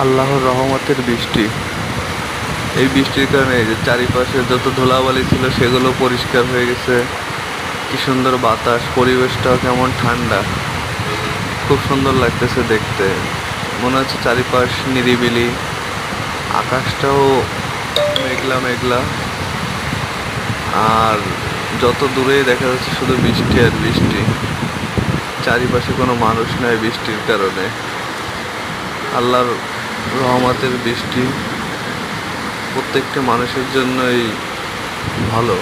আল্লাহর রহমতের বৃষ্টি। এই বৃষ্টির কারণে এই যে চারিপাশে যত ধুলাবালি ছিল সেগুলো পরিষ্কার হয়ে গেছে। কি সুন্দর বাতাস, পরিবেশটাও কেমন ঠান্ডা, খুব সুন্দর লাগতেছে দেখতে। মনে হচ্ছে চারিপাশ নিরিবিলি, আকাশটাও মেঘলা মেঘলা। আর যত দূরেই দেখা যাচ্ছে শুধু বৃষ্টি আর বৃষ্টি, চারিপাশে কোনো মানুষ নাই বৃষ্টির কারণে। আল্লাহর রহমতের বৃষ্টি প্রত্যেকটা মানুষের জন্যই ভালো।